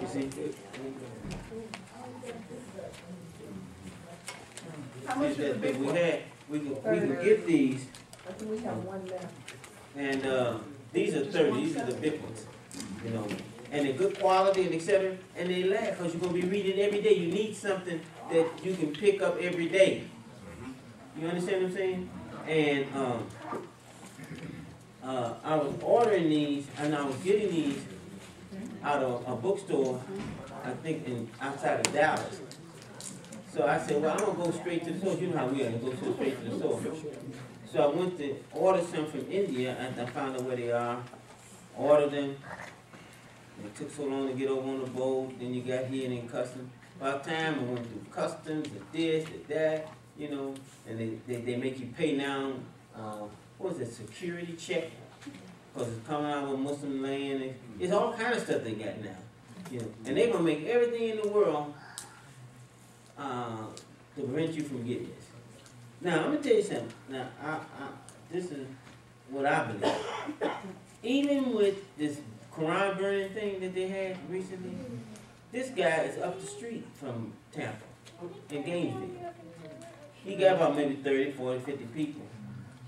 You see? How much is the big one? We can get these, I think we have one left. and these are 30. These are the big ones, you know, and they're good quality and etc. And they last because you're gonna be reading every day. You need something that you can pick up every day. You understand what I'm saying? And I was ordering these, and I was getting these out of a bookstore, I think outside of Dallas. So I said, well, I'm going to go straight to the source. You know how we are, go straight to the source. So I went to order some from India, and I found out where they are, ordered them. It took so long to get over on the boat, then you got here and in customs. By the time I went through customs, the this, the that, you know, and they make you pay now, what is it, security check? Because it's coming out of a Muslim land. And it's all kind of stuff they got now. You know, and they're going to make everything in the world to prevent you from getting this. Now, I'm going to tell you something. Now, this is what I believe. Even with this Quran burning thing that they had recently, this guy is up the street from Tampa in Gainesville. He got about maybe 30, 40, 50 people.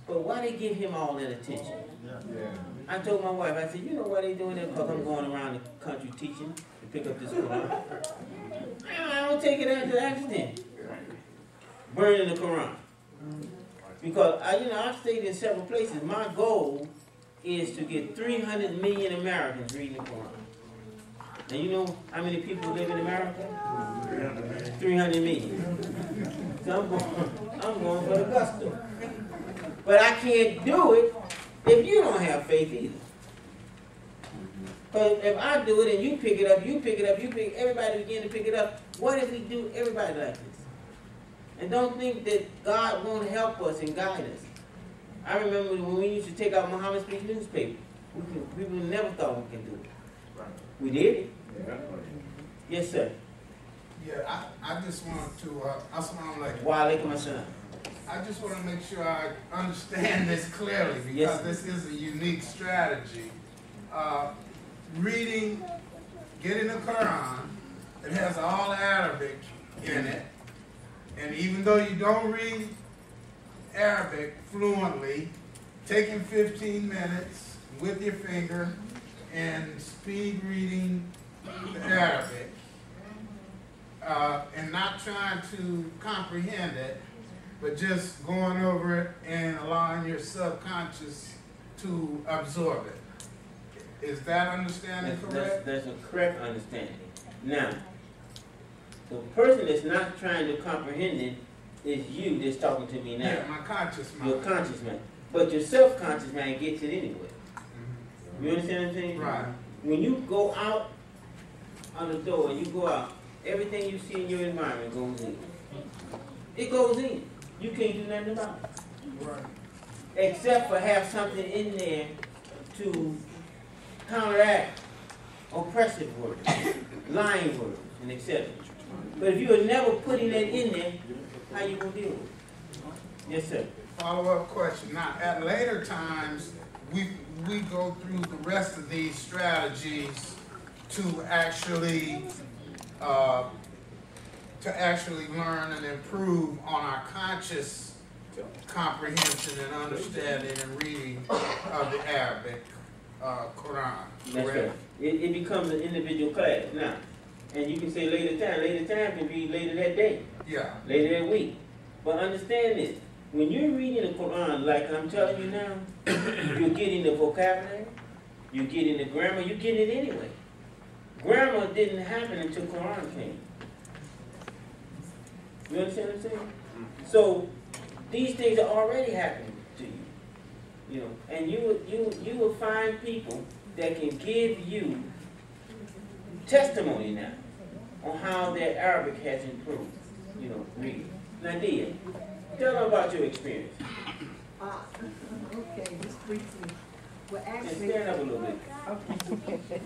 But why they give him all that attention? I told my wife, I said, you know why they doing that? Because I'm going around the country teaching to pick up this Quran. I don't take it as an accident. Burning the Quran. Because, I've stayed in several places. My goal is to get 300 million Americans reading the Quran. And you know how many people live in America? 300 million. So I'm going for the gusto. But I can't do it if you don't have faith either. Because if I do it and you pick it up, everybody begin to pick it up. What if we do everybody like this? And don't think that God won't help us and guide us. I remember when we used to take out Muhammad Speaks newspaper. People never thought we could do it. We did it. Yes, sir. Yeah, I just want to, assalamu alaikum. Wa alaikum assalam. I just want to make sure I understand this clearly because yes, this is a unique strategy. Reading, getting the Quran, it has all Arabic in it, and even though you don't read Arabic fluently, taking 15 minutes with your finger and speed reading the Arabic, and not trying to comprehend it, but just going over it and allowing your subconscious to absorb it. Is that understanding correct? That's a correct understanding. Now, the person that's not trying to comprehend it is you that's talking to me now. Yeah, my conscious mind. Your conscious mind. But your self-conscious mind gets it anyway. Mm-hmm. You understand what I'm saying? Right. When you go out on the door and you go out, everything you see in your environment goes in. It goes in. You can't do nothing about it. Right. Except for have something in there to counteract oppressive words, lying words, and etc. But if you are never putting that in there, how you going to deal with it? Yes, sir. Follow-up question. Now, at later times, we go through the rest of these strategies to actually learn and improve on our conscious comprehension and understanding and reading of the Arabic Quran. That's right. It becomes an individual class now. And you can say later time. Later time can be later that day. Yeah. Later that week. But understand this. When you're reading the Quran, like I'm telling you now, you're getting the vocabulary, you're getting the grammar, you're getting it anyway. Grammar didn't happen until Quran came. You understand what I'm saying? So these things are already happening to you. You know, and you will find people that can give you testimony now on how their Arabic has improved. You know, reading. Nadia, tell them about your experience. Okay, just briefly. Well, And actually, stand up a little bit. okay.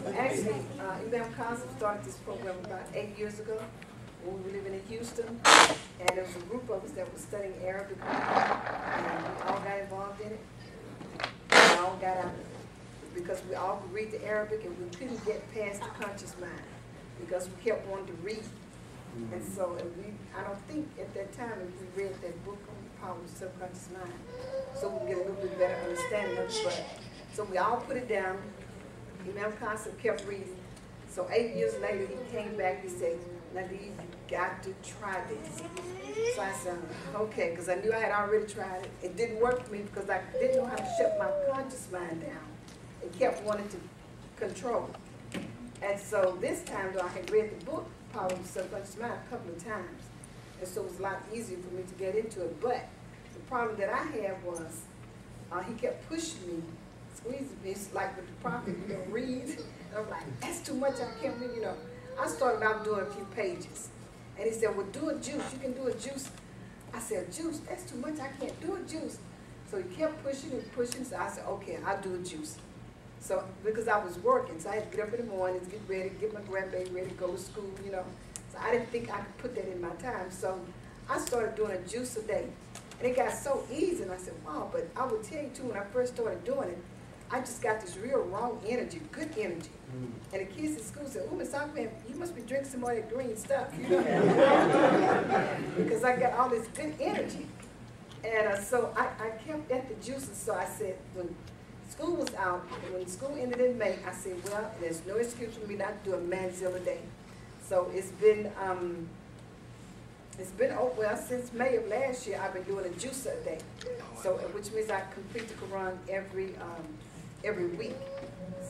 Well, actually, Imam Qasim started this program about 8 years ago when we were living in Houston, and there was a group of us that was studying Arabic, and we all got involved in it. We all got out because we all could read the Arabic and we couldn't get past the conscious mind because we kept wanting to read. And so I don't think at that time we read that book on the power of the subconscious mind, so we can get a little bit better understanding of it. But so we all put it down. Imam Qasim kept reading. So 8 years later, he came back. He said, "Nadia, you got to try this." So I said, "Okay," because I knew I had already tried it. It didn't work for me because I didn't know how to shut my conscious mind down. It kept wanting to control. And so this time, though, I had read the book, Power of the Subconscious Mind, a couple of times. And so it was a lot easier for me to get into it. But the problem that I had was he kept pushing me, squeezing me. It's like with the prophet, read. And I'm like, that's too much, I can't read, I started out doing a few pages. And he said, well, do a juice. You can do a juice. I said, juice? That's too much. I can't do a juice. So he kept pushing and pushing. So I said, okay, I'll do a juice. So, because I was working, so I had to get up in the morning, get ready, get my grandbaby ready to go to school, So I didn't think I could put that in my time. So I started doing a juice a day. And it got so easy. And I said, wow, but I would tell you, too, when I first started doing it, I just got this real raw energy, good energy. And the kids in school said, oh, Miss Ahmed, you must be drinking some more of that green stuff, because I got all this good energy. And so I kept at the juices. So I said, when school was out, and when school ended in May, I said, well, there's no excuse for me not to do a manzil a day. So it's been since May of last year, I've been doing a juice a day. So, which means I complete the Quran every week.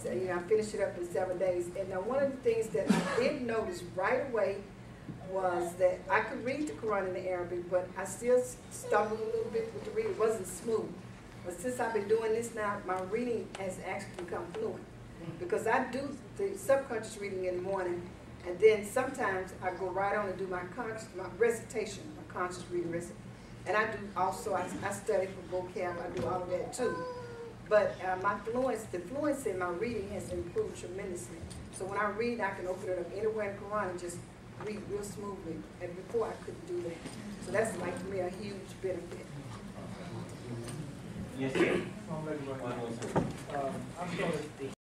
So, I finish it up in 7 days. And now one of the things that I did notice right away was that I could read the Quran in the Arabic, but I still stumbled a little bit with the reading. It wasn't smooth. But since I've been doing this now, my reading has actually become fluent. Because I do the subconscious reading in the morning, and then sometimes I go right on and do my recitation, my conscious reading recitation. And I do also, I study for vocab, I do all of that too. But the fluency in my reading has improved tremendously. So when I read, I can open it up anywhere in the Quran and just read real smoothly. And before I couldn't do that. So that's like to me a huge benefit. Yes, sir. I'm sorry.